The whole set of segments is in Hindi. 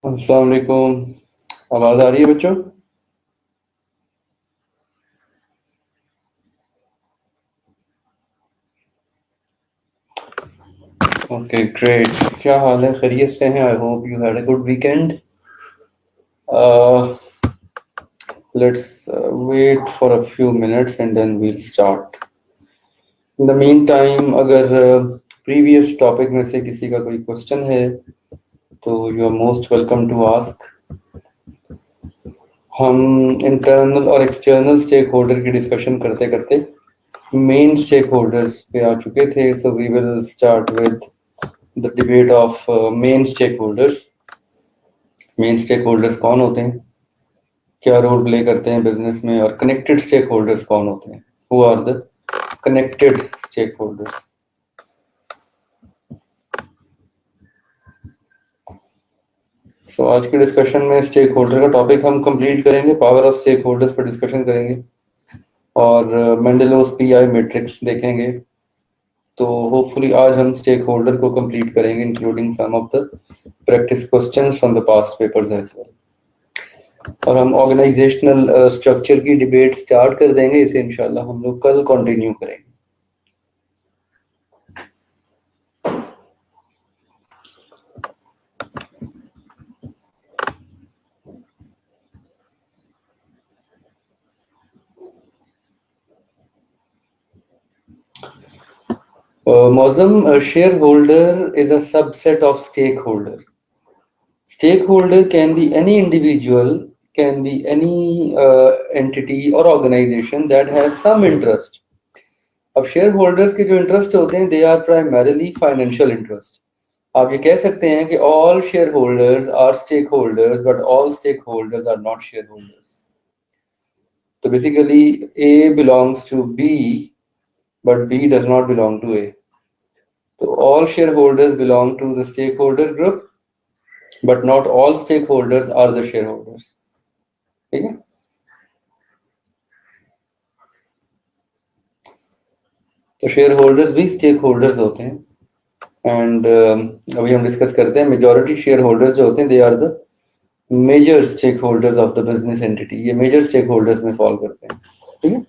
अस्सलाम वालेकुम। आवाज़ आ रही है बच्चों? Okay great. क्या हाल है? खैरियत से हैं? I hope you had a good weekend. Let's wait for a few minutes and then we'll start. In the mean time अगर प्रीवियस टॉपिक में से किसी का कोई क्वेश्चन है तो you are most welcome to ask. हम इंटरनल और एक्सटर्नल स्टेक होल्डर की डिस्कशन करते करते मेन स्टेक होल्डर्स पे आ चुके थे, so we will start with the debate of main stakeholders. Main stakeholders कौन होते हैं, क्या रोल प्ले करते हैं बिजनेस में, और कनेक्टेड स्टेक होल्डर्स कौन होते हैं, who are the connected stakeholders. So आज की डिस्कशन में स्टेक होल्डर का टॉपिक हम कंप्लीट करेंगे, पावर ऑफ स्टेक होल्डर्स पर डिस्कशन करेंगे और मेंडेलोस पीआई मैट्रिक्स देखेंगे। तो होपफुली आज हम स्टेक होल्डर को कंप्लीट करेंगे including some of the practice questions from the past papers as well. और हम ऑर्गेनाइजेशनल स्ट्रक्चर की डिबेट स्टार्ट कर देंगे, इसे इंशाल्लाह हम लोग कल कंटिन्यू करेंगे। Mozum, shareholder is a subset of stakeholder. Stakeholder can be any individual, can be any entity or organization that has some interest. अब शेयर होल्डर्स के जो इंटरेस्ट होते हैं they are primarily financial interest. आप ये कह सकते हैं कि all shareholders are stakeholders but all stakeholders are not shareholders. तो basically A belongs to B but B does not belong to A. So all shareholders belong to the stakeholder group, but not all stakeholders are the shareholders. ठीक है? तो शेयर होल्डर्स भी स्टेक होल्डर्स होते हैं एंड अभी हम डिस्कस करते हैं मेजॉरिटी शेयर होल्डर्स जो होते हैं they are the major stakeholders of the business entity. ये मेजर स्टेक होल्डर्स में फॉल करते हैं। ठीक है?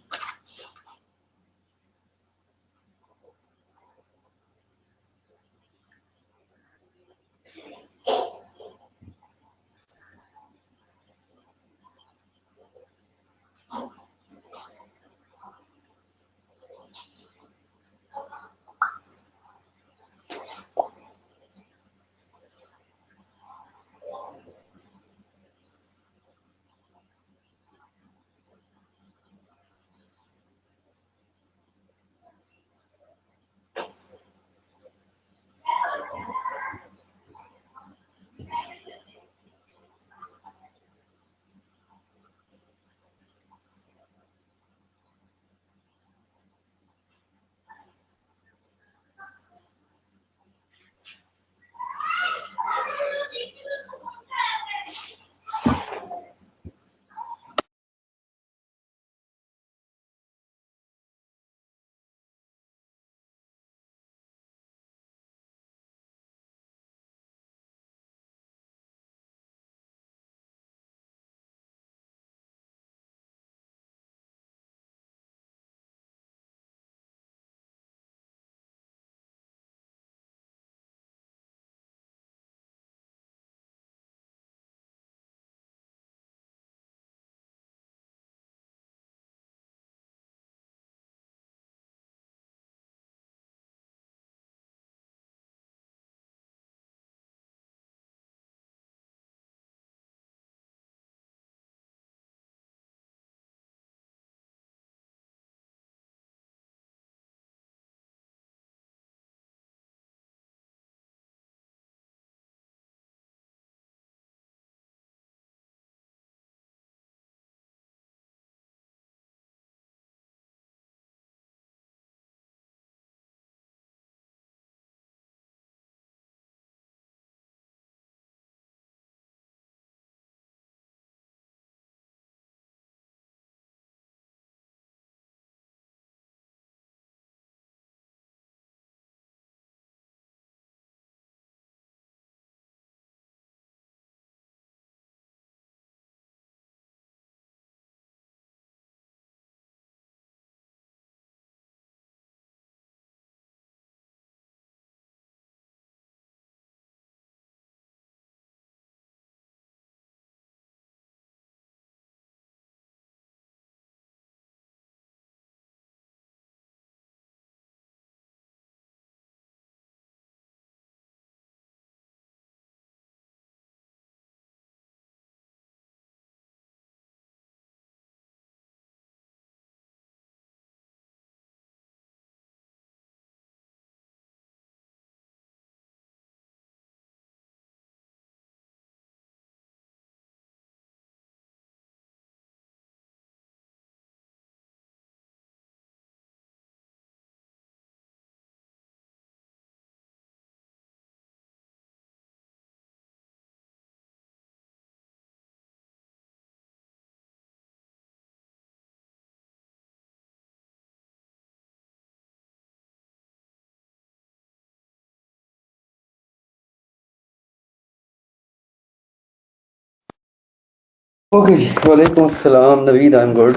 ओके जी, वालेकुम अस्सलाम Naveed, I am good.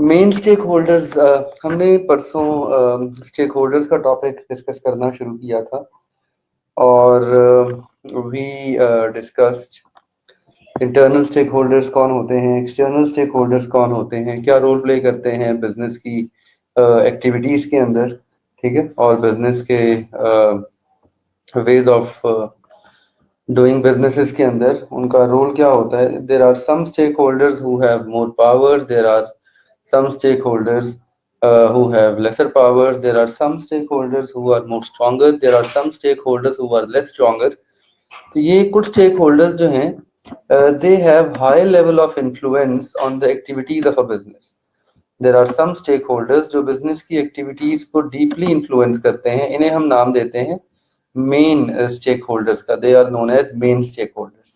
Main stakeholders, हमने परसों स्टेक होल्डर्स का टॉपिक डिस्कस करना शुरू किया था और we discussed internal stakeholders कौन होते हैं, एक्सटर्नल स्टेक होल्डर्स कौन होते हैं, क्या रोल प्ले करते हैं बिजनेस की एक्टिविटीज़ के अंदर, ठीक है, और बिजनेस के वेज ऑफ डूइंग बिजनेसेस के अंदर उनका रोल क्या होता है। There are some stakeholders who have more powers, there are some stakeholders who have lesser powers, there are some stakeholders who are more stronger, there are some stakeholders who are less stronger। तो ये कुछ stakeholders जो हैं they have high level of influence on the activities of a business। there are some stakeholders जो business की activities को deeply influence करते हैं, इन्हें हम नाम देते हैं main stakeholders का। they are known as main stakeholders।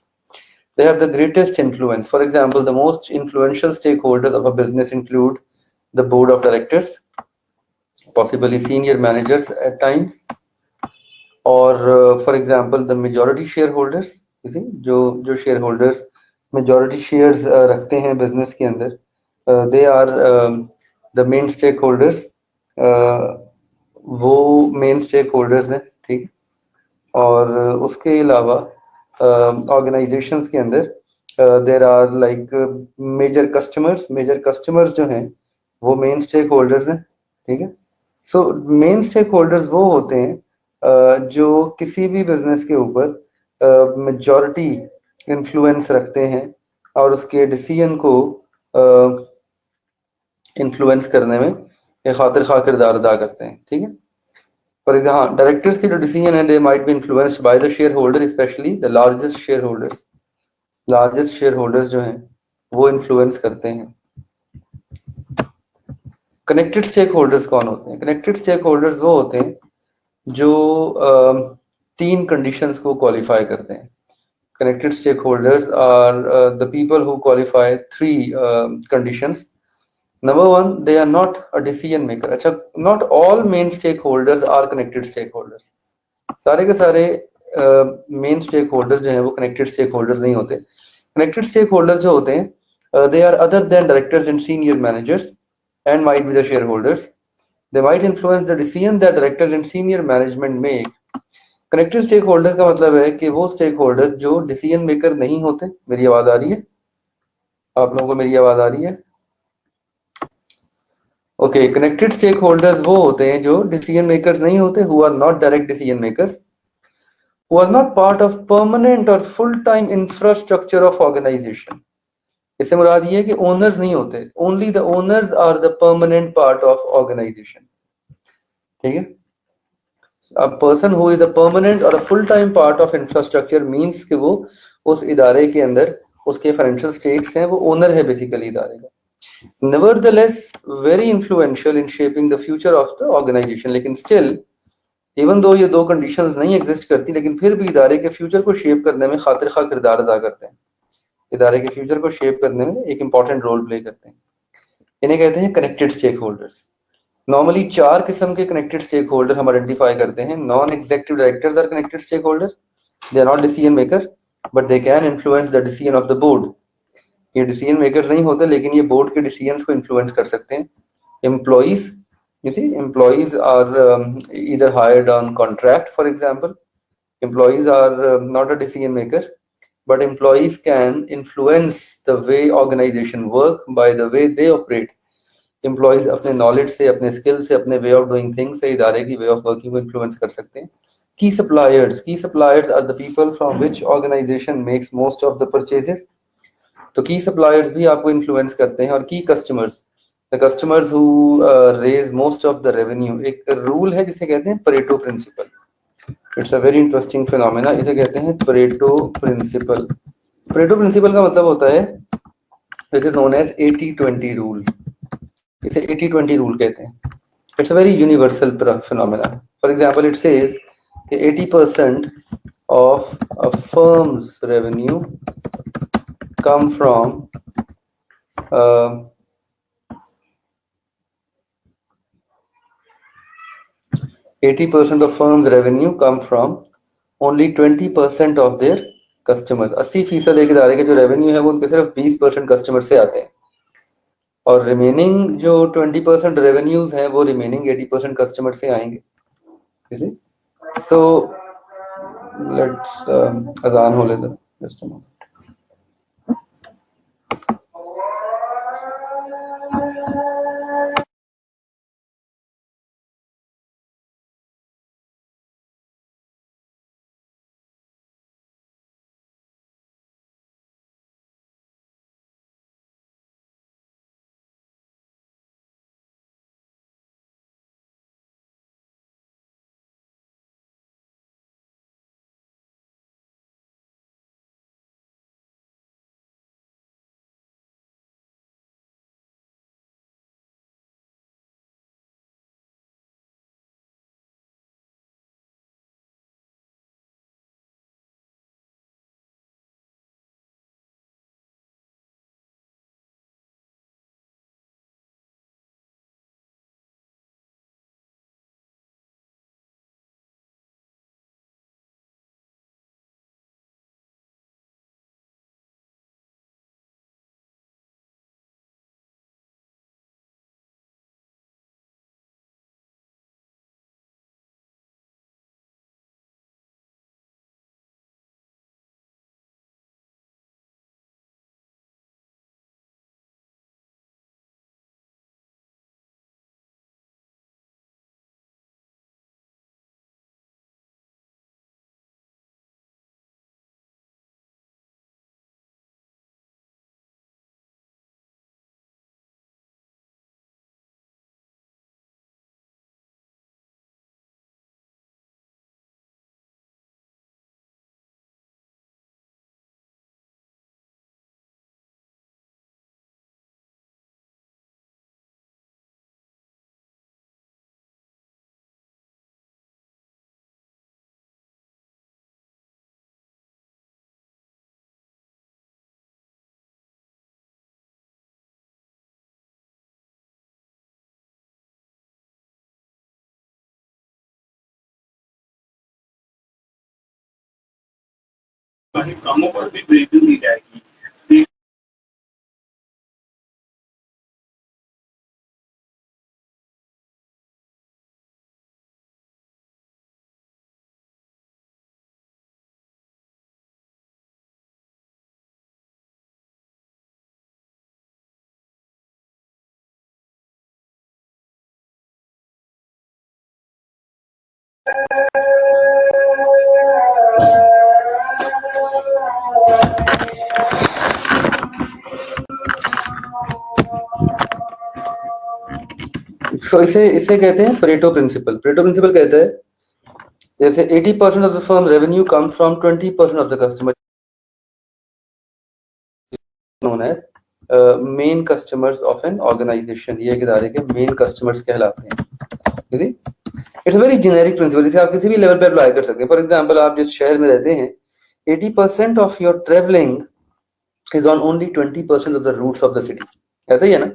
they have the greatest influence। For example, the most influential stakeholders of a business include the board of directors, possibly senior managers at times, or for example the majority shareholders। you see, जो shareholders majority shares रखते हैं business के अंदर, they are the main stakeholders। वो main stakeholders हैं, ठीक। और उसके अलावा ऑर्गेनाइजेशंस के अंदर there are like major customers जो हैं वो मेन स्टेक होल्डर्स हैं, ठीक है। सो मेन स्टेक होल्डर्स वो होते हैं जो किसी भी बिजनेस के ऊपर मेजॉरिटी इन्फ्लुएंस रखते हैं और उसके डिसीजन को इन्फ्लुएंस करने में एक खातिर खा किरदार अदा करते हैं, ठीक है। For example, directors के जो decision है, they might be influenced by the shareholder, especially the largest shareholders। largest shareholders जो हैं वो influence करते हैं। connected stakeholders कौन होते हैं? connected stakeholders वो होते हैं जो तीन conditions को qualify करते हैं। connected stakeholders are the people who qualify three conditions। Number one, they are not a decision maker। अच्छा, not all main stakeholders are connected stakeholders। सारे के सारे मेन स्टेक होल्डर्स जो हैं वो कनेक्टेड स्टेक होल्डर्स नहीं होते। कनेक्टेड स्टेक होल्डर्स जो होते हैं they are other than directors and senior managers and might be the shareholders. They might influence the decision that directors and senior management make. Connected stake holder का मतलब है कि वो स्टेक होल्डर जो डिसीजन मेकर नहीं होते। मेरी आवाज आ रही है? आप लोगों को मेरी आवाज आ रही है? ओके, कनेक्टेड स्टेक होल्डर्स वो होते हैं जो डिसीजन मेकर्स नहीं होते, who are not direct decision makers, who are not part of permanent or full-time infrastructure of organization। इससे मुराद ये है कि ओनर्स नहीं होते, only the owners are the permanent part of organisation, ठीक है। A person who is a permanent और a full time part of infrastructure means कि वो उस इदारे के अंदर उसके फाइनेंशियल स्टेक्स हैं, वो ओनर है बेसिकली इदारे का। Nevertheless very influential in shaping the future of the organisation. लेकिन स्टिल, इवन दो ये दो कंडीशंस नहीं एग्जिस्ट करती, लेकिन फिर भी इदारे के फ्यूचर को शेप करने में खातिर खा किरदार अदा करते हैं। इदारे के फ्यूचर को शेप करने में एक इंपॉर्टेंट रोल प्ले करते हैं। इन्हें कहते हैं कनेक्टेड स्टेक होल्डर्स। नॉर्मली चार किस्म के कनेक्टेड स्टेक होल्डर हम आइडेंटिफाई करते हैं। Non executive directors are connected stake holder. They are not decision maker but they can influence the decision of the board. ये डिसीजन मेकर्स नहीं होते लेकिन ये बोर्ड के डिसीजंस को इन्फ्लुएंस कर सकते हैं। Employees, you see, employees are either hired on contract, for example। employees are not a decision maker but employees can influence the way organization work by the way they operate। employees अपने knowledge से, अपने skill से, अपने way of doing things से इदारे की way of working को influence कर सकते हैं। key suppliers are the people from which organization makes most of the purchases। तो की सप्लायर्स भी आपको इन्फ्लुएंस करते हैं। और key customers, the customers who raise most of the revenue. एक रूल है जिसे कहते हैं Pareto principle. It's a very interesting phenomena, इसे कहते हैं परेटो प्रिंसिपल। परेटो प्रिंसिपल का मतलब होता है, this is known as 80-20 rule. इसे 80-20 रूल कहते हैं। It's a very universal phenomena. For example it says कि 80% of a firm's revenue come from uh, 80% of firms' revenue come from only 20% of their customer 80% एक इदारे के जो रेवेन्यू है वो उनके सिर्फ 20% कस्टमर से आते हैं, और रिमेनिंग जो 20% रेवेन्यूज हैं वो रिमेनिंग 80% कस्टमर से आएंगे। इसी सो लेट्स अजान हो लेते जस्ट अ मोमेंट। कामों पर भी ब्रेकिंग दी जाएगी। सो इसे इसे कहते हैं परेटो प्रिंसिपल। परेटो प्रिंसिपल कहता है जैसे 80% of the firm revenue come from 20% of the customer known as main customers of an organisation. ये एक इदारे के मेन कस्टमर्स कहलाते हैं। इट्स वेरी जेनेरिक प्रिंसिपल, इसे आप किसी भी लेवल पे अप्लाई कर सकते हैं। फॉर एग्जांपल, आप जिस शहर में रहते हैं 80% of your travelling is on only 20% of the routes of the city. ऐसा ही है ना,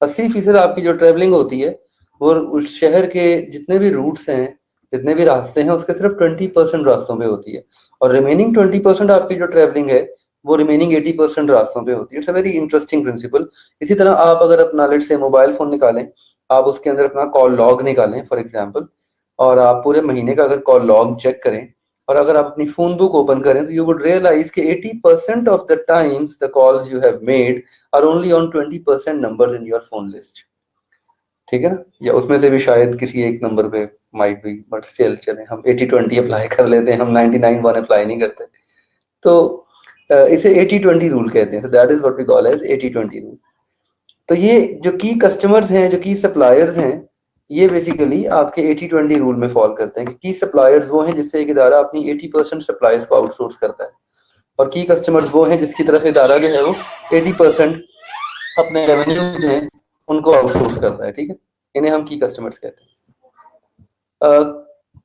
80% आपकी जो ट्रेवलिंग होती है वो उस शहर के जितने भी रूट्स हैं, जितने भी रास्ते हैं, उसके सिर्फ 20% रास्तों पे होती है, और रिमेनिंग 20% आपकी जो ट्रेवलिंग है वो रिमेनिंग 80% रास्तों पे होती है। It's a very interesting principle. इसी तरह आप अगर अपना लेट से मोबाइल फोन निकालें, आप उसके अंदर अपना कॉल लॉग निकालें फॉर एग्जाम्पल, और आप पूरे महीने का अगर कॉल लॉग चेक करें, और अगर आप अपनी फोन बुक ओपन करें, तो यू वुड रियलाइज कि 80% of the times the calls you have made are only on 20% numbers in your phone list. ठीक है ना, या उसमें से भी शायद किसी एक नंबर पे माइट बी, बट स्टिल चले हम 80-20 अप्लाई कर लेते हैं, हम 99-1 अप्लाई नहीं करते। तो इसे 80-20 रूल कहते हैं। That is what we call as 80-20 rule. तो ये जो की कस्टमर्स हैं, जो की सप्लायर्स हैं, ये बेसिकली आपके 80-20 रूल में फॉल करते हैं कि की सप्लायर्स वो हैं जिससे एक इदारा अपनी 80% सप्लाईज को आउटसोर्स करता है, और की कस्टमर्स वो हैं जिसकी तरफ इदारा जो है वो 80% अपने रेवेन्यूज जो हैं उनको आउटसोर्स करता है। ठीक है, इन्हें हम की कस्टमर्स कहते हैं।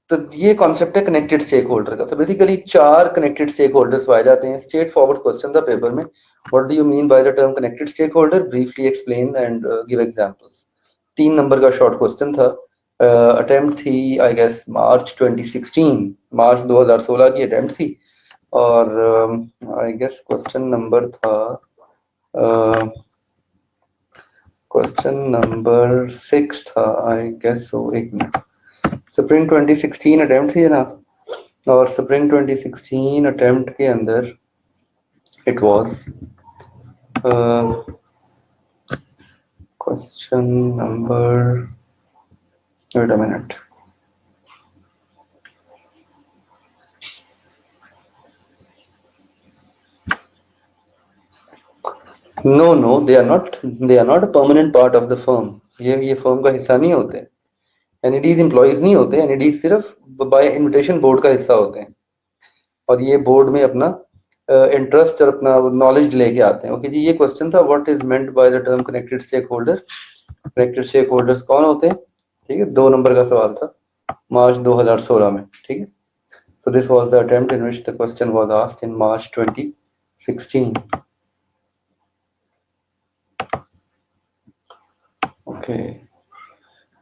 तो ये कॉन्सेप्ट है कनेक्टेड स्टेक होल्डर का। So basically 4 connected stakeholders पाए जाते हैं। स्ट्रेट फॉरवर्ड क्वेश्चन था पेपर में, what do you mean by the term connected stake holder, briefly explain and give examples. 3 number का शॉर्ट क्वेश्चन था। अटेम्प्ट थी आई गेस मार्च 2016, मार्च 2016 की अटेम्प्ट थी। और आई गेस क्वेश्चन नंबर था क्वेश्चन नंबर 6 था आई गेस। सो एक मिनट, स्प्रिंग 2016 अटेम्प्ट थी ना, और स्प्रिंग 2016 अटेम्प्ट के अंदर it was question number, wait a minute, no they are not a permanent part of the firm. ये फर्म का हिस्सा नहीं होते, एनईडीज एम्प्लॉयज नहीं होते, एनईडीज सिर्फ बाय इनविटेशन बोर्ड का हिस्सा होते हैं, और ये बोर्ड में अपना इंटरेस्ट और अपना नॉलेज लेके आते हैं। ओके जी, ये क्वेश्चन था what is meant by the term connected stake holder. Connected stakeholders कौन होते हैं? ठीक है, 2 नंबर का सवाल था, मार्च 2016 में। ठीक है, so this was the attempt in which the question was asked in March 2016. Okay,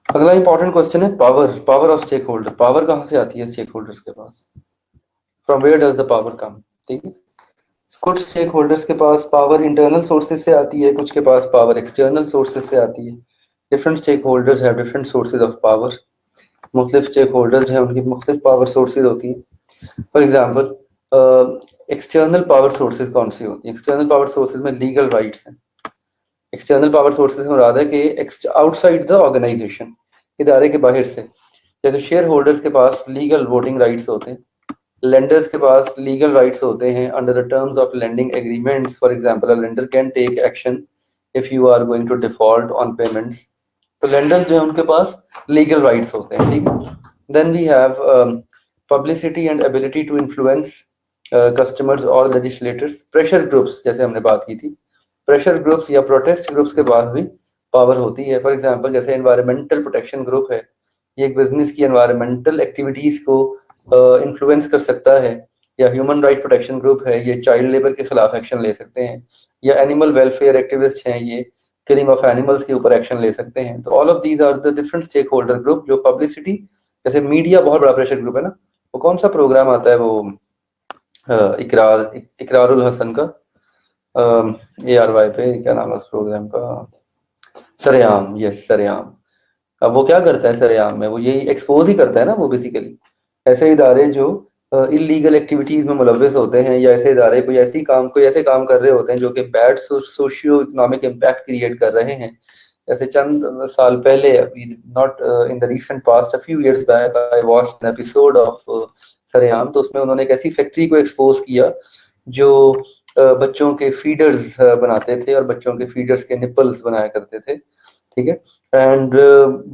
अगला इंपॉर्टेंट क्वेश्चन है power of stake holder. Power कहाँ से आती है स्टेक होल्डर्स के पास? From where does the power come? ठीक है, कुछ स्टेक होल्डर्स के पास पावर इंटरनल सोर्सेज से आती है, कुछ के पास पावर एक्सटर्नल सोर्सेज से आती है। Different stakeholders have different sources of power. मुख्तलिफ स्टेक होल्डर्स हैं, उनकी मुख्तलिफ पावर सोर्सेज होती हैं। For example, external power sources कौन सी होती है? एक्सटर्नल पावर सोर्सेज में लीगल राइट्स हैं। एक्सटर्नल पावर सोर्सेज में मुराद है कि आउटसाइड द ऑर्गेनाइजेशन, इदारे के बाहर से। जैसे शेयर होल्डर्स के पास लीगल वोटिंग राइट्स होते हैं, लेंडर्स के पास लीगल राइट्स होते हैं under the terms of lending agreements. For example, a lender can take action if you are going to default on payments. तो लेंडर्स जो है उनके पास लीगल राइट्स होते हैं। ठीक है, then we have publicity and ability to influence customers और लेजिस्लेटर्स। प्रेशर ग्रुप्स, जैसे हमने बात की थी, प्रेशर ग्रुप्स या प्रोटेस्ट ग्रुप्स के पास भी पावर होती है। फॉर एग्जांपल, जैसे एनवायरमेंटल प्रोटेक्शन ग्रुप है, ये एक बिजनेस की एनवायरमेंटल एक्टिविटीज को इन्फ्लुएंस कर सकता है। या ह्यूमन राइट प्रोटेक्शन ग्रुप है, ये चाइल्ड लेबर के खिलाफ एक्शन ले सकते हैं। या एनिमल वेलफेयर एक्टिविस्ट हैं, ये किलिंग ऑफ एनिमल्स के ऊपर एक्शन ले सकते हैं। तो all of these are the different stake holder group जो पब्लिसिटी, जैसे मीडिया बहुत बड़ा प्रेशर ग्रुप है ना। वो कौन सा प्रोग्राम आता है, वो इकरारुल हसन का, ARY पे, क्या नाम है उस प्रोग्राम का? सरेआम, यस सरेआम। अब वो क्या करता है सरेआम में? वो यही एक्सपोज ही करता है ना वो बेसिकली, ऐसे इदारे जो इलीगल एक्टिविटीज में मुलव्वस होते हैं, या ऐसे इदारे कोई ऐसे काम कर रहे होते हैं जो कि bad socio economic impact create कर रहे हैं। जैसे चंद साल पहले, not in the recent past, a few years back I watched an episode of सरेआम। तो उसमें उन्होंने एक ऐसी फैक्ट्री को एक्सपोज किया जो बच्चों के फीडर्स बनाते थे, और बच्चों के फीडर्स के निपल्स बनाया करते थे। ठीक है, एंड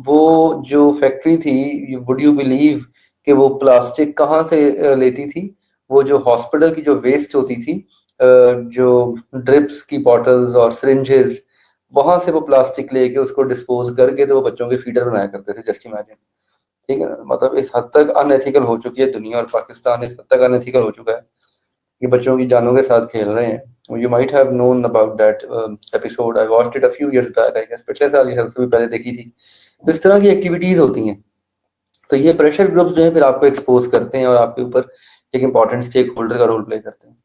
वो जो फैक्ट्री थी, वुड यू बिलीव कि वो प्लास्टिक कहाँ से लेती थी? वो जो हॉस्पिटल की जो वेस्ट होती थी, जो ड्रिप्स की बॉटल्स और सिरिंजेस, वहां से वो प्लास्टिक लेके उसको डिस्पोज करके तो वो बच्चों के फीडर बनाया करते थे। Just imagine. ठीक है, मतलब इस हद तक अनएथिकल हो चुकी है दुनिया, और पाकिस्तान इस हद तक अनएथिकल हो चुका है कि बच्चों की जानों के साथ खेल रहे हैं। You might have known about that episode, I watched it a few years back, I guess पिछले साल या सबसे भी पहले देखी थी। तो इस तरह की एक्टिविटीज होती हैं। तो ये प्रेशर ग्रुप्स जो है फिर आपको एक्सपोज करते हैं और आपके ऊपर एक इंपॉर्टेंट स्टेक होल्डर का रोल प्ले करते हैं।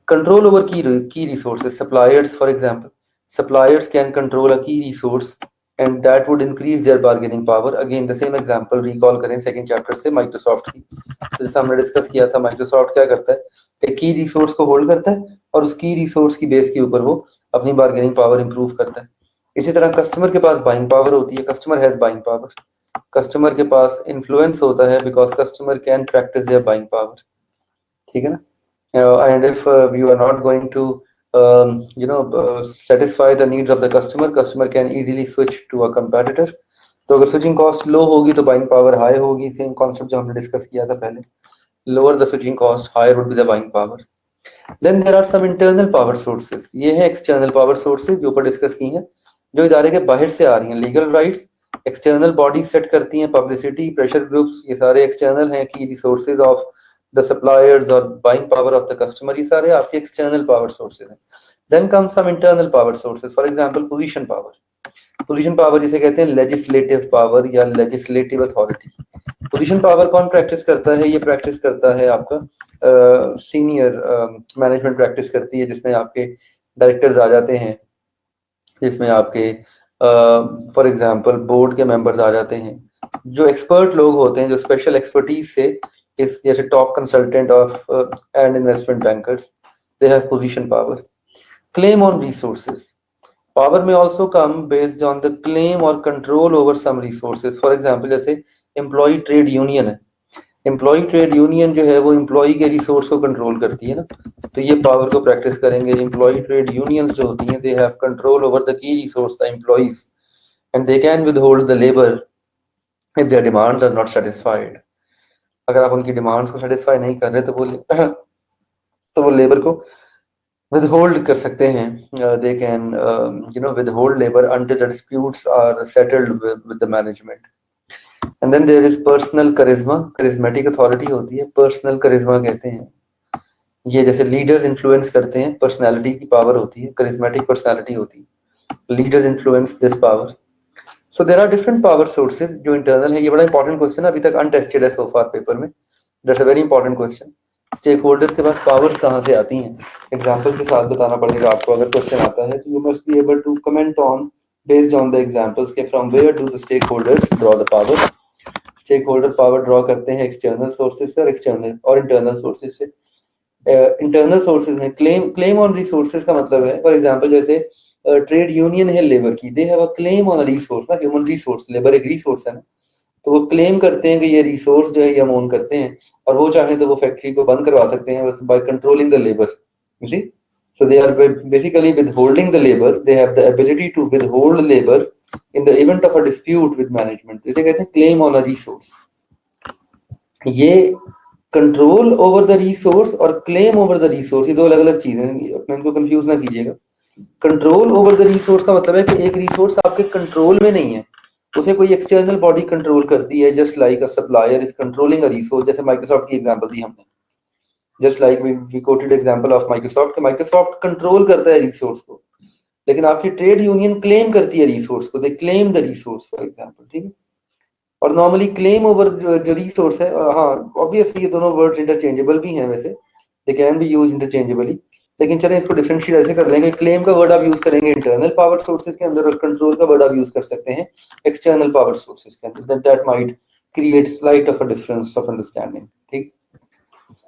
Control over key resources, suppliers for example, suppliers can control a key resource and that would increase their bargaining power. Again the same example recall करें सेकंड चैप्टर से माइक्रोसॉफ्ट की। तो जैसा हमने डिस्कस किया था, माइक्रोसॉफ्ट क्या करता है, एक की रिसोर्स को होल्ड करता है और उस की रिसोर्स की बेस के ऊपर वो अपनी बार्गेनिंग पावर इंप्रूव करता है। इसी तरह कस्टमर के पास बाइंग पावर होती है, customer has buying power. Customer के पास इन्फ्लुएंस होता है because customer can practise their buying power. ठीक है ना, and if you are not going to satisfy the needs of the customer can easily switch to a competitor। तो अगर स्विचिंग कॉस्ट लो होगी तो बाइंग पावर हाई होगी, सेम कॉन्सेप्ट जो हमने डिस्कस किया था पहले। Lower the switching cost, higher would be the buying power. Then there are some internal power sources, ये है एक्सटर्नल पावर सोर्सेज जो ऊपर डिस्कस की हैं, जो इदारे के बाहर से आ रही हैं। Legal rights external body set करती हैं, पब्लिसिटी, प्रेशर ग्रुप्स, ये सारे एक्सटर्नल हैं। Key resources of the suppliers और buying power of the customer, ये सारे आपके एक्सटर्नल पावर सोर्सेज हैं। Then come some internal power sources, for example position power. Position power जिसे कहते हैं लेजिस्लेटिव पावर या लेजिस्लेटिव अथॉरिटी। पोजीशन पावर कौन प्रैक्टिस करता है? ये प्रैक्टिस करता है आपका सीनियर मैनेजमेंट प्रैक्टिस करती है, जिसमें आपके डायरेक्टर्स आ जाते हैं, जिसमें आपके फॉर एग्जांपल बोर्ड के मेंबर्स आ जाते हैं, जो एक्सपर्ट लोग होते हैं, जो स्पेशल एक्सपर्टीज से इस जैसे top consultant of and investment bankers, they have position power. Claim on resources, power में also come based on the claim और control over some resources. For example जैसे एम्प्लॉय ट्रेड यूनियन है, एम्प्लॉय ट्रेड यूनियन जो है वो एम्प्लॉय के रिसोर्स को कंट्रोल करती है ना, तो ये पावर को प्रैक्टिस करेंगे। एम्प्लॉय ट्रेड यूनियंस जो होती हैं, they have control over the key resource the employees and they can withhold the labour if their demands are not satisfied. अगर आप उनकी डिमांड्स को सेटिस्फाई नहीं कर रहे तो वो लेबर को withhold कर सकते हैं। They can withhold labor until the disputes are settled with the management. And then there is personal charisma, charismatic authority होती है, personal charisma कहते हैं। ये जैसे लीडर्स इन्फ्लुएंस करते हैं, पर्सनालिटी की पावर होती है, charismatic पर्सनालिटी होती है, leaders influence this power. So there are different power sources जो इंटरनल है। ये बड़ा इंपॉर्टेंट क्वेश्चन है, अभी तक अनटेस्टेड है सो फार पेपर में। That's a very important question. Stake holders के पास पावर्स कहाँ से आती हैं? एग्जाम्पल के साथ बताना पड़ेगा आपको। अगर क्वेश्चन आता है तो you must be able to comment on based on the examples के from where do the stake holders draw the power. Stakeholder power draw करते हैं एक्सटर्नल सोर्सेज से और एक्सटर्नल और इंटरनल सोर्सेज से। इंटरनल सोर्सेज में क्लेम ऑन रिसोर्सेज का मतलब है, फॉर एग्जांपल जैसे ट्रेड यूनियन है लेबर की, they have a claim on resource ना, ह्यूमन रिसोर्स, लेबर एक रिसोर्स है ना, तो वो क्लेम करते हैं कि ये रिसोर्स जो है ये हम ओन करते हैं, और वो चाहे तो वो फैक्ट्री को बंद करवा सकते हैं by controlling the labour, you see. So they are basically withholding the labor, they have the ability to withhold labor in the event of a dispute with management, इसे कहते हैं क्लेम ऑन अ रिसोर्स। ये कंट्रोल ओवर द रिसोर्स और क्लेम ओवर द रिसोर्स ये दो अलग अलग चीजें हैं, अपने इनको कंफ्यूज ना कीजिएगा। कंट्रोल ओवर द रिसोर्स का मतलब है कि एक रिसोर्स आपके कंट्रोल में नहीं है, उसे कोई एक्सटर्नल बॉडी कंट्रोल करती है, just like a supplier is controlling a resource. जैसे माइक्रोसॉफ्ट की एग्जांपल दी हमने, just like we quoted example of Microsoft, Microsoft control करता है रिसोर्स को, लेकिन आपकी ट्रेड यूनियन क्लेम करती है रिसोर्स को, they claim the resource for example, ठीक है। और नॉर्मली क्लेम ओवर जो रिसोर्स है, हाँ ऑब्वियसली ये दोनों वर्ड्स इंटरचेंजेबल भी हैं वैसे, they can be use interchangeably, लेकिन चलें इसको डिफरेंशिएट ऐसे कर लेंगे, क्लेम का वर्ड आप यूज करेंगे इंटरनल पावर सोर्सेज के अंदर और कंट्रोल का वर्ड आप यूज कर सकते हैं एक्सटर्नल पावर सोर्सेज के अंदर। That might create slight of a difference of understanding, ठीक।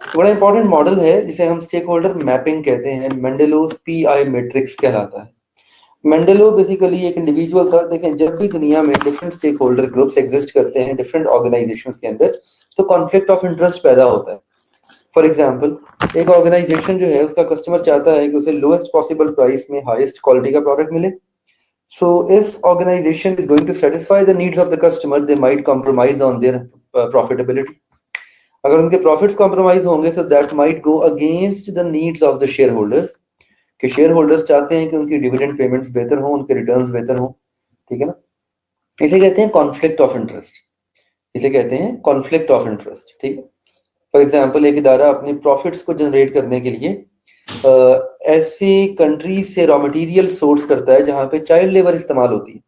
तो बड़ा इंपॉर्टेंट मॉडल है जिसे हम स्टेक होल्डर मैपिंग कहते हैं, मेंडेलोस पीआई मैट्रिक्स कहलाता है। मेंडेलो बेसिकली एक इंडिविजुअल था। देखें, जब भी दुनिया में different stake holder groups exist करते हैं डिफरेंट ऑर्गेनाइजेशंस के अंदर, तो कॉन्फ्लिक्ट ऑफ इंटरेस्ट पैदा होता है। फॉर एग्जांपल, एक ऑर्गेनाइजेशन जो है उसका कस्टमर चाहता है कि उसे लोएस्ट पॉसिबल प्राइस में हाईएस्ट क्वालिटी का प्रोडक्ट मिले। So if organisation is going to satisfy the needs of the customer, they might compromise on their profitability. अगर उनके प्रॉफिट्स कॉम्प्रोमाइज होंगे, so that might go against the needs of the shareholders, कि शेयर होल्डर्स चाहते हैं कि उनकी डिविडेंड पेमेंट्स बेहतर हो, उनके रिटर्न्स बेहतर हो, ठीक है ना। इसे कहते हैं कॉन्फ्लिक्ट ऑफ इंटरेस्ट, इसे कहते हैं कॉन्फ्लिक्ट ऑफ इंटरेस्ट, ठीक है। फॉर एग्जांपल, एक इदारा अपने प्रॉफिट्स को जनरेट करने के लिए ऐसी कंट्रीज से रॉ मटेरियल सोर्स करता है जहां पे चाइल्ड लेबर इस्तेमाल होती है,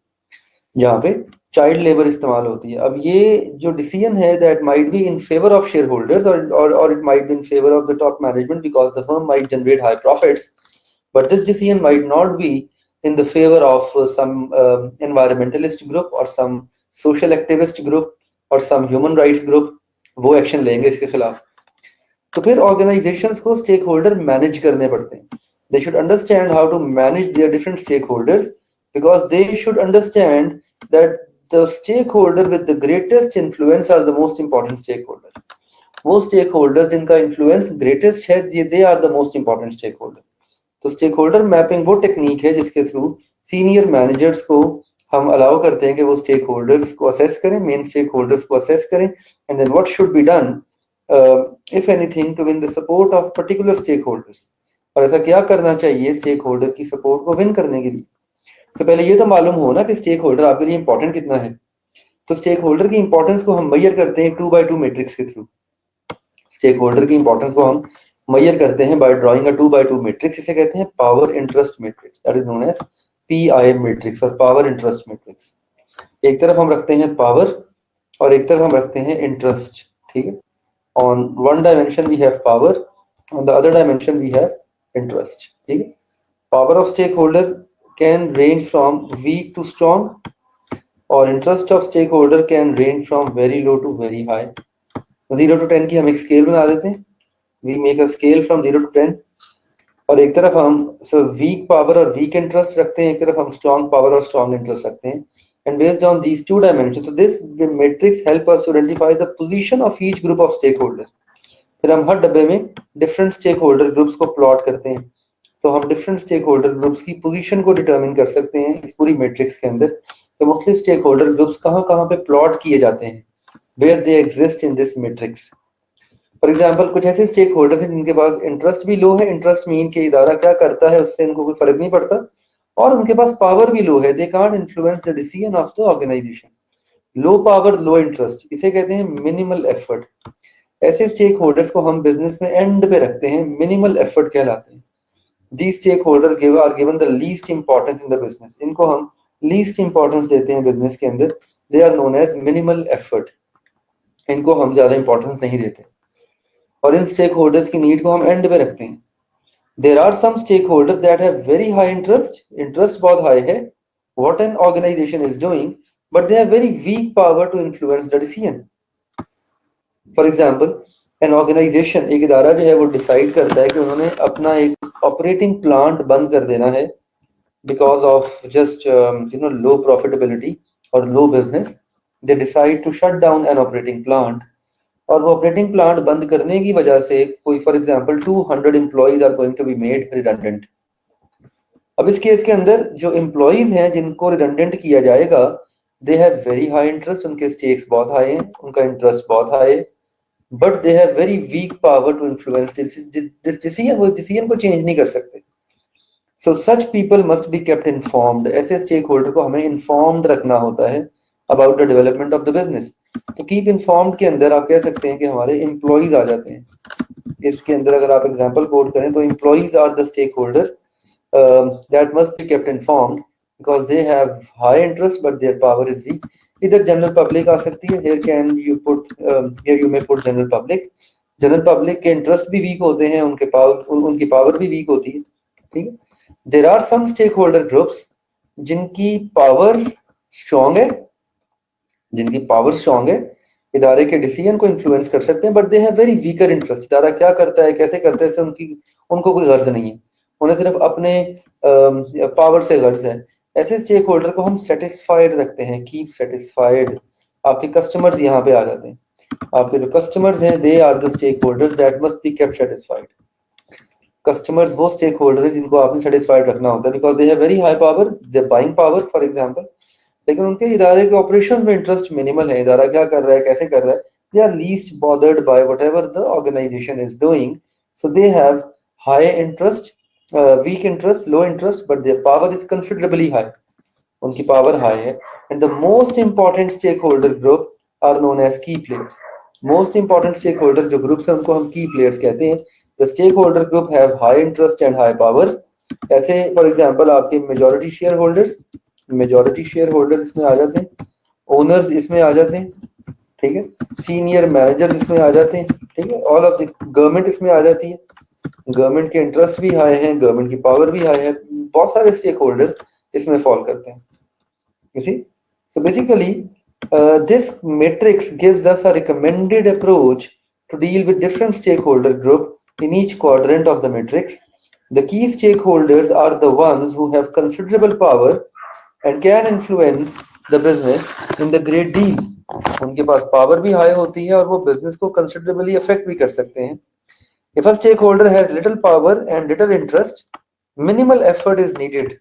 जहां पे चाइल्ड लेबर इस्तेमाल होती है। अब ये जो डिसीजन है that might be in favour of shareholders और it might be in favour of the top management because the firm might generate high profits, but this decision might not be in the favor of some environmentalist group or some social activist group or some human rights group, वो एक्शन लेंगे इसके खिलाफ। तो फिर ऑर्गेनाइजेशंस को स्टेक होल्डर मैनेज करने पड़ते हैं। They should understand how to manage their different stakeholders, because they should understand that the stake holder with the greatest influence are the most important stakeholder. वो स्टेक होल्डर्स जिनका इन्फ्लुएंस ग्रेटेस्ट है, they are the most important stakeholder. तो स्टेक होल्डर मैपिंग वो टेक्निक है जिसके थ्रू सीनियर मैनेजर्स को हम अलाउ करते हैं कि वो स्टेक होल्डर्स को असेस करें, मेन स्टेक होल्डर्स को असेस करें, and then what should be done if anything to win the support of particular stakeholders. और ऐसा क्या करना चाहिए स्टेक होल्डर की सपोर्ट को विन करने के लिए। तो पहले ये तो मालूम हो ना कि स्टेक होल्डर आपके लिए इंपॉर्टेंट कितना है। तो स्टेक होल्डर की इंपॉर्टेंस को हम मेजर करते हैं 2x2 मैट्रिक्स के थ्रू। स्टेक होल्डर की इंपॉर्टेंस को हम मेजर करते हैं by drawing a 2x2 matrix, इसे कहते हैं power interest matrix, that is known as PI matrix और पावर इंटरेस्ट मैट्रिक्स। एक तरफ हम रखते हैं पावर और एक तरफ हम रखते हैं इंटरेस्ट, ठीक है। On one dimension we have power, on the other dimension we have interest, ठीक है। Power of stake holder can range from weak to strong और interest of stake holder can range from very low to very high. 0 to 10 की हम एक स्केल बना देते हैं, we make a scale from 0 to 10 और एक तरफ हम वीक पावर और वीक इंटरेस्ट रखते हैं, एक तरफ हम स्ट्रॉन्ग पावर और स्ट्रॉन्ग इंटरेस्ट रखते हैं। And based on these two dimension, so this matrix help us to identify the position of each group of stakeholder। फिर हम हर डब्बे में डिफरेंट स्टेक होल्डर ग्रुप्स को प्लॉट करते हैं, तो हम डिफरेंट स्टेक होल्डर ग्रुप्स की पोजीशन को डिटरमिन कर सकते हैं इस पूरी मैट्रिक्स के अंदर। तो मुख्तलिफ स्टेक होल्डर ग्रुप्स कहाँ कहाँ पे प्लॉट किए जाते हैं, where they exist in this matrix. For example कुछ ऐसे स्टेक होल्डर्स हैं जिनके पास इंटरेस्ट भी लो है, इंटरेस्ट मीन के इदारा क्या करता है उससे इनको कोई फर्क नहीं पड़ता, और उनके पास पावर भी लो है, they can't influence the decision of the organisation. Low power low interest, इसे कहते हैं मिनिमल एफर्ट। ऐसे स्टेक होल्डर्स को हम बिजनेस में एंड पे रखते हैं, मिनिमल एफर्ट कहलाते हैं। These stakeholder are given the least importance in the business, इनको हम least importance देते हैं बिजनेस के अंदर, they are known as minimal effort, इनको हम ज्यादा इंपॉर्टेंस नहीं देते और इन स्टेक होल्डर्स की नीड को हम एंड पे रखते हैं। There are some stake holder that have very high interest, interest बहुत हाई है what an organisation is doing, but they have very weak power to influence the decision. For example an organisation, एक इदारा जो है वो डिसाइड करता है कि उन्होंने अपना एक ऑपरेटिंग प्लांट बंद कर देना है because of just low profitability और low business, they decide to shut down an operating plant और वो ऑपरेटिंग प्लांट बंद करने की वजह से कोई for example 200 employees are going to be made redundant. अब इस केस के अंदर जो एम्प्लॉइज हैं जिनको रिडंडेंट किया जाएगा, they have very high interest, उनके स्टेक्स बहुत हाई हैं, उनका इंटरेस्ट बहुत हाई है, but they have very weak power to influence this decision, वो डिसीजन को चेंज नहीं कर सकते। So such people must be kept informed, ऐसे स्टेक होल्डर को हमें इन्फॉर्म्ड रखना होता है about the development of the business. तो कीप इन्फॉर्म्ड के अंदर आप कह सकते हैं कि हमारे एम्प्लॉइज आ जाते हैं। इसके अंदर अगर आप एग्जांपल कोट करें तो employees are the stake holder that must be kept informed because they have high interest but their power is weak. इधर जनरल पब्लिक आ सकती है, here can you put here you may put general public. General public के इंटरेस्ट भी वीक होते हैं, उनकी पावर भी वीक होती है, ठीक है। There are some stake holder groups जिनकी पावर स्ट्रॉन्ग है, जिनकी पावर स्ट्रॉन्ग है, इदारे के डिसीजन को इन्फ्लुएंस कर सकते हैं, but they have very weaker interest. इदारा क्या करता है, कैसे करता है, उनको कोई गर्ज नहीं है, उन्हें सिर्फ अपने पावर से गर्ज है। ऐसे स्टेक होल्डर को हम सेटिस्फाइड रखते हैं, कीप सेटिस्फाइड। आपके कस्टमर्स यहाँ पे आ जाते हैं, आपके जो कस्टमर्स हैं they are the stake holders that must be kept satisfied. Customers वो स्टेक होल्डर है जिनको आपने सेटिस्फाइड रखना होता है because they have very high power, they buying power for example, लेकिन उनके इदारे के ऑपरेशन में इंटरेस्ट मिनिमल है, इदारा क्या कर रहा है, कैसे कर रहा है, they are least bothered by whatever the organisation is doing. So they have high interest, weak interest, low interest, but their power is considerably high, उनकी पावर हाई है। And the most important stakeholder group are known as key players. Most important stakeholder जो ग्रुप्स हैं उनको हम की प्लेयर्स कहते हैं। The stake holder group have high interest and high power. ऐसे फॉर एग्जांपल आपके majority share holders, majority share holders इसमें आ जाते हैं, ओनर्स इसमें आ जाते हैं, ठीक है, सीनियर मैनेजर्स इसमें आ जाते हैं, ठीक है, ऑल ऑफ द गवर्नमेंट इसमें आ जाती है, गवर्नमेंट के इंटरेस्ट भी हाई हैं, गवर्नमेंट की पावर भी हाई है, बहुत सारे स्टेक होल्डर्स इसमें फॉल करते हैं। You see, so basically, this matrix gives us a recommended approach to deal with different stakeholder group in each quadrant of the matrix. The key stakeholders are the ones who have considerable power and can influence the business in the great deal. उनके पास पावर भी हाई होती है और वो बिजनेस को कंसिडरेबली अफेक्ट भी कर सकते हैं। If a stakeholder has little power and little interest, minimal effort is needed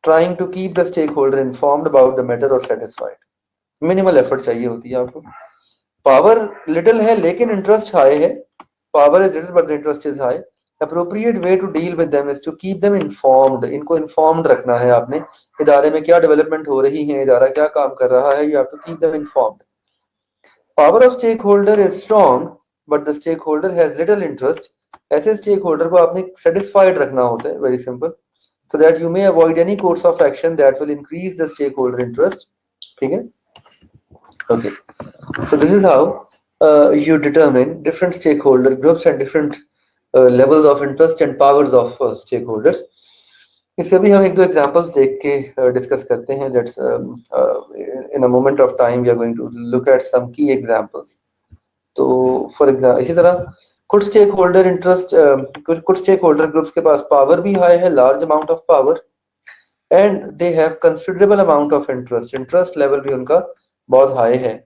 trying to keep the stakeholder informed about the matter or satisfied. Minimal effort चाहिए होती है आपको। पावर लिटिल है लेकिन इंटरेस्ट हाई है, power is little but interest is high. Appropriate way to deal with them is to keep them informed, इनको इन्फॉर्म्ड रखना है आपने, इदारे में क्या डेवलपमेंट हो रही है, इदारा क्या काम कर रहा है, you have to keep them informed. Power of stake holder is strong but the stake holder has little interest. ऐसे स्टेक होल्डर को आपने सेटिस्फाइड रखना होता है, very simple. so that you may avoid any course of action that will increase the stakeholder interest. ठीक है? Okay. So this is how you determine different stakeholder groups and different levels of interest and powers of stakeholders. इसके भी हम एक दो एग्जांपल्स देख के डिस्कस करते हैं. Let's in a moment of time we are going to look at some key examples. तो फॉर एग्जाम्पल इसी तरह कुछ स्टेक होल्डर इंटरेस्ट कुछ स्टेक होल्डर ग्रुप्स के पास पावर भी हाई है, large amount of power, and they have considerable amount of interest, interest level भी उनका बहुत हाई है.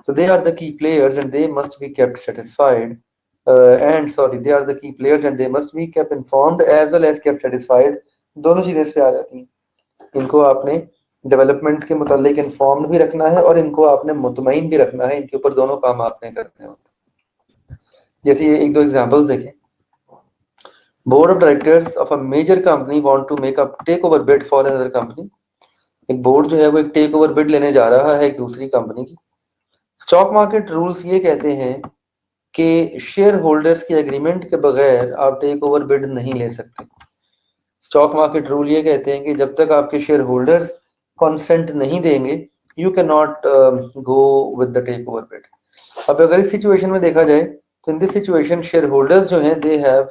So they are the key players and they must be kept satisfied. They are the key players and they must be kept informed as well as kept satisfied. दोनों चीजें इस पे आ जाती हैं. इनको आपने डेवलपमेंट के मुतालिक इन्फॉर्म्ड भी रखना है और इनको आपने मुतमईन भी रखना है. इनके ऊपर दोनों काम आपने करने हैं. जैसे ये एक दो एग्जांपल्स देखें. Board of directors of a major company want to make a take over bid for another company. एक बोर्ड जो है वो एक टेक ओवर बिड लेने जा रहा है एक दूसरी कंपनी की. स्टॉक मार्केट रूल्स ये कहते हैं कि शेयर होल्डर्स के एग्रीमेंट के बगैर आप टेक ओवर बिड नहीं ले सकते. स्टॉक मार्केट रूल ये कहते हैं कि जब तक आपके शेयर होल्डर्स कॉन्सेंट नहीं देंगे you can not go with the take over bid. अब अगर इस सिचुएशन में देखा जाए तो in this situation share holders जो हैं they have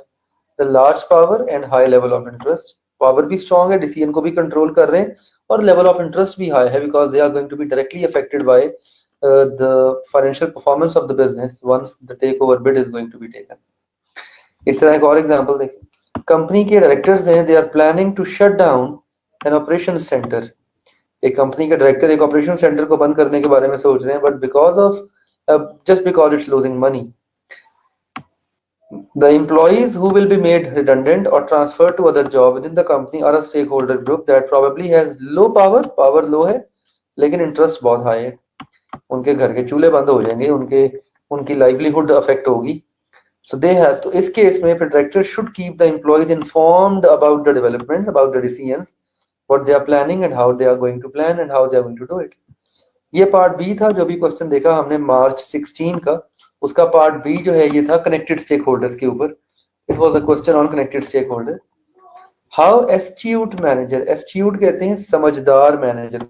the large power and high level of interest. Power भी स्ट्रॉन्ग है, डिसीजन को भी कंट्रोल कर रहे हैं और लेवल ऑफ इंटरेस्ट भी हाई है because they are going to be directly affected by the financial performance of the business once the takeover bid is going to be taken. इस तरह एक और एग्जांपल देखिए. कंपनी के डायरेक्टर्स हैं, they are planning to shut down an operation centre. एक कंपनी के डायरेक्टर एक ऑपरेशन सेंटर को बंद करने के बारे में सोच रहे हैं, but because of just because it's losing money. The employees who will be made redundant or transferred to other job within the company are a stakeholder group that probably has low power, power low है लेकिन इंटरेस्ट बहुत हाई है. उनके घर के चूल्हे बंद हो जाएंगे, उनकी लाइवलीहुड अफेक्ट होगी. सो दे हैव, तो इस केस में फिर director should keep the employees informed about the developments, about the decisions, what they are planning and how they are going to plan and how they are going to do it. ये पार्ट बी था. जो भी क्वेश्चन देखा हमने मार्च 16 का, उसका पार्ट बी जो है ये था कनेक्टेड स्टेक होल्डर्स के ऊपर. It was a question on connected stake holder. How astute manager, astute कहते हैं समझदार मैनेजर को.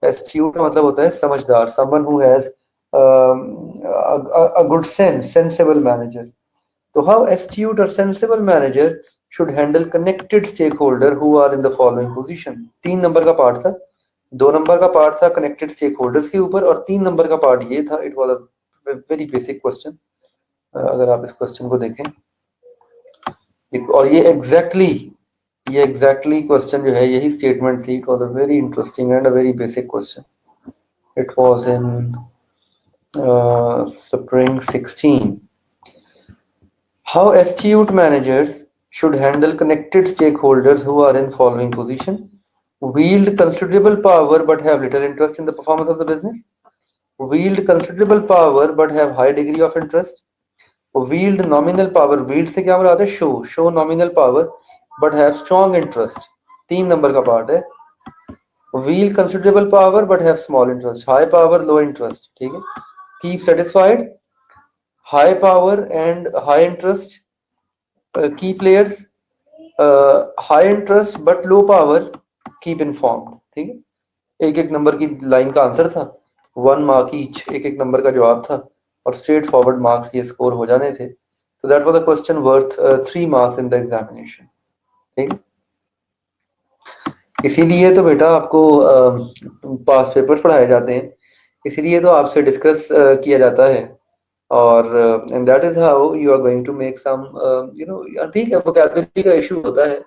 एस्ट्यूट का मतलब होता है समझदार, someone who has a good sense, sensible manager. तो how astute or sensible manager should handle connected stakeholder who are in the following position. 3 number का पार्ट था. 2 नंबर का पार्ट था कनेक्टेड स्टेक होल्डर्स के ऊपर और 3 नंबर का पार्ट ये था. It was a very basic question. अगर आप इस क्वेश्चन को देखें और ये एग्जैक्टली क्वेश्चन जो है यही स्टेटमेंट थी. It was a very interesting and a very basic question. It was in spring 16. How astute managers should handle connected stakeholders who are in following position: wield considerable power but have little interest in the performance of the business, wield considerable power but have high degree of interest, wield nominal power, wield से क्या मुराद है, show nominal power but have strong interest. 3 number का पार्ट है. wield considerable power but have small interest, high power low interest. ठीक है. keep satisfied, high power and high interest, key players, high interest but low power, keep informed. ठीक है. एक एक नंबर की लाइन का आंसर था. 1 मार्क ईच, एक एक नंबर का जवाब था और स्ट्रेट फॉरवर्ड मार्क्स ये स्कोर हो जाने थे. So that was a question worth 3 marks in the examination. ठीक है. इसीलिए तो बेटा आपको पास पेपर्स पढ़ाए जाते हैं, इसीलिए तो आपसे डिस्कस किया जाता है और and that is how you are going to make some ठीक है. वोकैबुलरी का इशू होता है,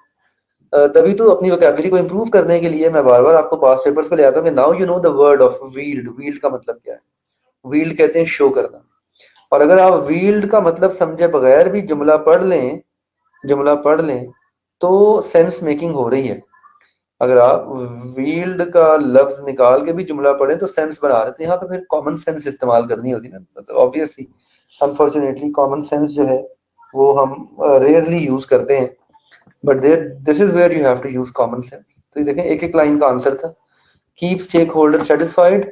तभी तो अपनी वोकैबुलरी को इम्प्रूव करने के लिए मैं बार बार आपको पास पेपर्स पे ले आता हूँ कि now you know the word of wield. Wield का मतलब क्या है? वील्ड कहते हैं शो करना. और अगर आप वील्ड का मतलब समझे बगैर भी जुमला पढ़ लें तो सेंस मेकिंग हो रही है. अगर आप वील्ड का लफ्ज निकाल के भी जुमला पढ़े तो सेंस बना रहे थे. यहाँ पे फिर कॉमन सेंस इस्तेमाल करनी होती है ना. ऑब्वियसली अनफॉर्चुनेटली कॉमन सेंस जो है वो हम रेयरली यूज करते हैं, but this is where you have to use common sense. तो ये देखें एक एक लाइन का आंसर था. Keep stake holder satisfied.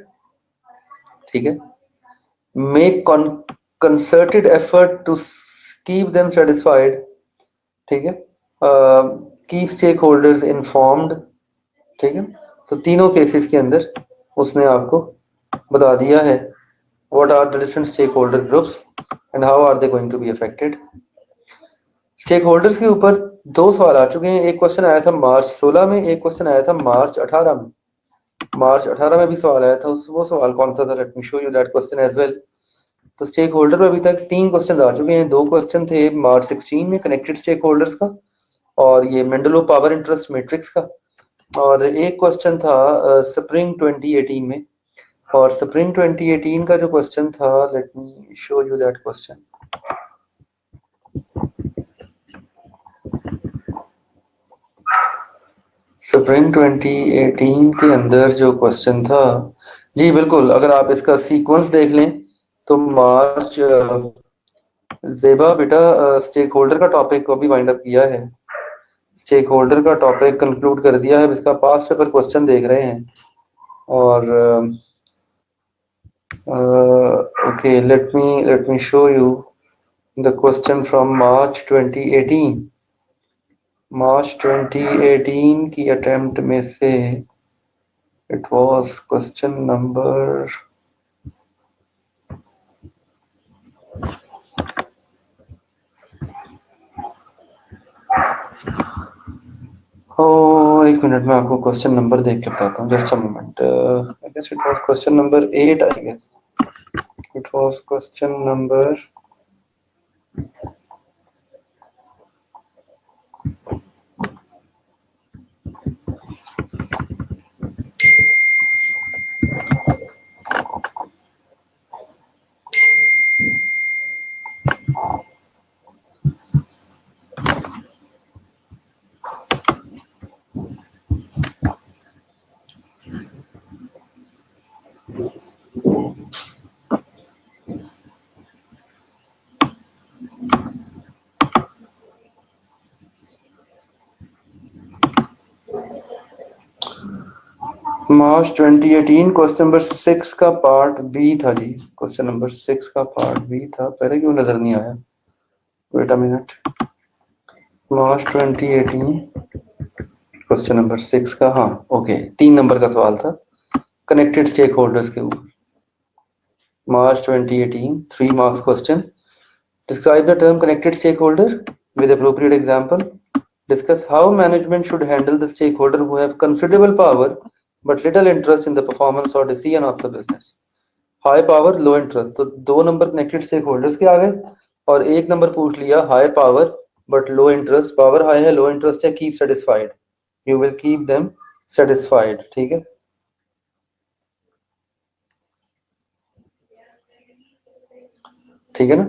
ठीक है. Make concerted effort to keep them satisfied. ठीक है. कीप स्टेक होल्डर्स इन्फॉर्म्ड, ठीक है। तो तीनों केसेस के अंदर उसने आपको बता दिया है what are the different stake holder groups and how are they going to be affected. Stake holders के ऊपर दो सवाल आ चुके हैं। एक क्वेश्चन आया था मार्च 16 में, एक क्वेश्चन आया था मार्च 18 में। मार्च 18 में भी सवाल आया था, वो सवाल कौन सा था? Let me show you that question as well. तो स्टेक होल्डर में अभी तक 3 क्वेश्चन आ चुके हैं। 2 क्वेश्चन थे मार्च 16 में कनेक्टेड स्टेक होल्डर्स का और ये मेंडलो पावर इंटरेस्ट मैट्रिक्स का, और एक क्वेश्चन था स्प्रिंग 2018 में। और स्प्रिंग 2018 का जो क्वेश्चन था, let me show you that question. Spring 2018 के अंदर जो क्वेश्चन था, जी बिल्कुल, अगर आप इसका सीक्वेंस देख लें तो मार्च जेबा बेटा स्टेक होल्डर का टॉपिक को भी वाइंड अप किया है, स्टेक होल्डर का टॉपिक कंक्लूड कर दिया है। इसका पास्ट पेपर क्वेश्चन देख रहे हैं और okay, let me show you the question from March 2018। March 2018 की अटेम्प्ट में से इट वाज क्वेश्चन नंबर एक मिनट में आपको क्वेश्चन नंबर देख के बताता हूँ, just a moment. I guess it was question number 8, I guess it was question number March 2018 question number 6 का पार्ट बी था जी। क्वेश्चन नंबर 6 का पार्ट बी था, पहले क्यों नजर नहीं आया? Wait a minute. March 2018 question number 6 का, हाँ ओके, 3 नंबर का सवाल था कनेक्टेड स्टेक होल्डर्स के ऊपर। मार्च 2018 3 marks question. Describe the term connected stakeholder with appropriate example. Discuss how management should handle the stakeholder who have considerable power but little interest in the performance or decision of the business. High power, low interest. तो 2 नंबर connected stakeholders के आ गए और 1 नंबर पूछ लिया high power but low interest. Power high है, low interest है, keep satisfied. You will keep them satisfied. ठीक है, ठीक है ना?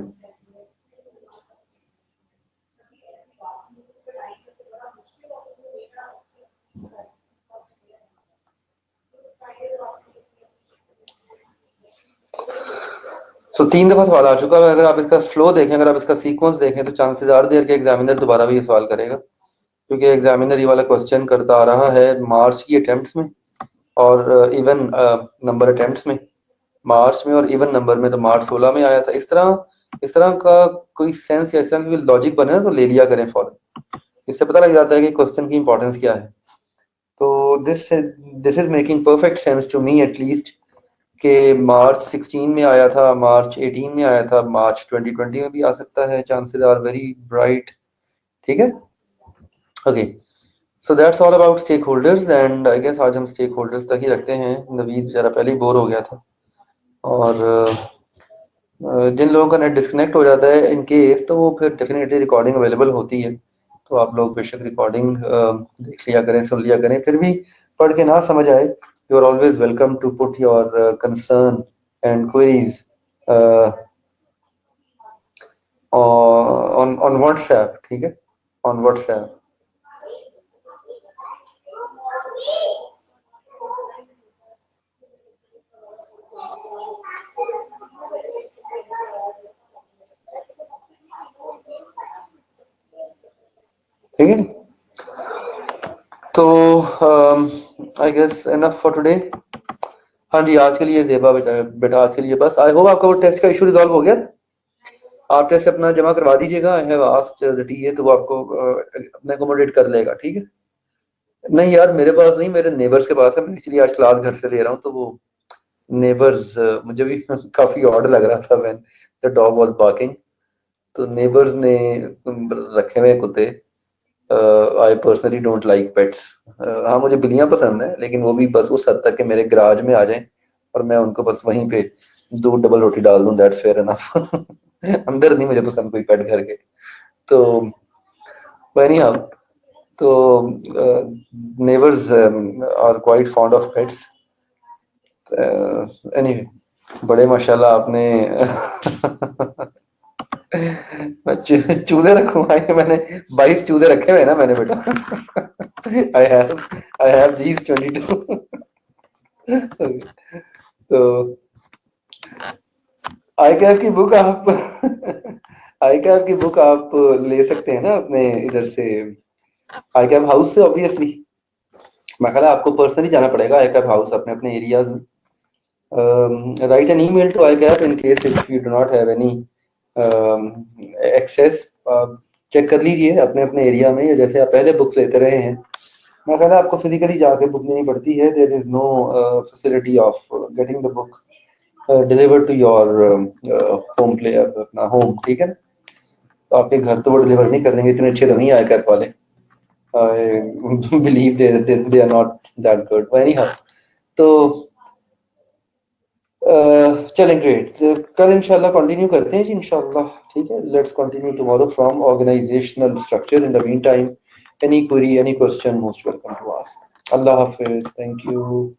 सो 3 दफा सवाल आ चुका है। अगर आप इसका फ्लो देखें, अगर आप इसका सीक्वेंस देखें तो चांसेस आर देयर कि एग्जामिनर दोबारा भी ये सवाल करेगा, क्योंकि एग्जामिनर ये वाला क्वेश्चन करता आ रहा है मार्च की अटेम्प्ट्स में और इवन नंबर अटेम्प्ट्स में मार्च में, और इवन नंबर में तो मार्च 16 में आया था। इस तरह का कोई सेंस या इस तरह की लॉजिक बने ना तो ले लिया करें फॉरन, इससे पता लग जाता है कि क्वेश्चन की इंपॉर्टेंस क्या है। तो this is making perfect sense to me at least कि मार्च 16 में आया था, मार्च 18 में आया था, मार्च 2020 में भी आ सकता है, चांसेस आर वेरी ब्राइट। ठीक है, okay. So that's all about stake holders and I guess आज हम स्टेक होल्डर्स तक ही रखते हैं। नवीद बेचारा पहले ही बोर हो गया था और जिन लोगों का नेट डिस्कनेक्ट हो जाता है इन केस, तो वो फिर डेफिनेटली रिकॉर्डिंग अवेलेबल होती है, तो आप लोग बेशक रिकॉर्डिंग देख लिया करें, सुन लिया करें। फिर भी पढ़ के ना समझ आए, you are always welcome to put your concern and queries on WhatsApp, ठीक है, ऑन व्हाट्सएप। ठीक है, तो I guess enough for today. हाँ जी, आज के लिए जेबा बेटा आज के लिए बस। आई होप आपका वो टेस्ट का इशू रिजॉल्व हो गया। आप जैसे अपना जमा करवा दीजिएगा, I have asked the TA, तो वो आपको अपने अकोमोडेट कर लेगा, ठीक है। नहीं यार, मेरे पास नहीं, मेरे नेबर्स के पास है। मैं एक्चुअली आज क्लास घर से ले रहा हूँ, तो वो नेबर्स, मुझे भी काफी ऑड लग रहा था when the dog was barking. तो नेबर्स ने रखे हुए हैं कुत्ते। I personally don't like pets. हाँ, मुझे बिल्लियां पसंद है, लेकिन वो भी बस उस हद तक कि मेरे गराज में आ जाएं और मैं उनको बस वहीं पे दो डबल रोटी डाल दूं, दैट्स फेयर इनफ। अंदर नहीं मुझे पसंद कोई पेट घर के। तो एनी हाउ, तो neighbours are quite fond of pets. Anyway, बड़े माशाल्लाह आपने मैं चूजे रखूंगा कि मैंने 22 चूजे रखे हुए हैं ना मैंने बेटा। I have these 22। तो आई कैप की बुक आप आई कैप की बुक आप ले सकते हैं ना अपने इधर से, आई कैप हाउस से ऑब्वियसली। मैं ख्याल है आपको पर्सनली जाना पड़ेगा आई कैप हाउस अपने अपने एरियाज में। Write an email to ICAP in case if you do not have any access। Check कर लीजिए अपने अपने एरिया में, या जैसे आप पहले बुक्स लेते रहे हैं, मैं कहता आपको फिजिकली जाके बुक लेनी पड़ती है। There is no facility of getting the book delivered to your home player, अपना होम, ठीक है। तो आपके घर तो वो डिलीवर नहीं कर देंगे, इतने अच्छे तो नहीं आए कैप वाले। I believe they are not that good, anyhow. तो चलें, ग्रेट। कल इंशाल्लाह कंटिन्यू करते हैं जी, इंशाल्लाह, ठीक है। Let's continue tomorrow from organisational structure. In the mean time, any query, any question, most welcome to ask. अल्लाह हाफिज, थैंक यू।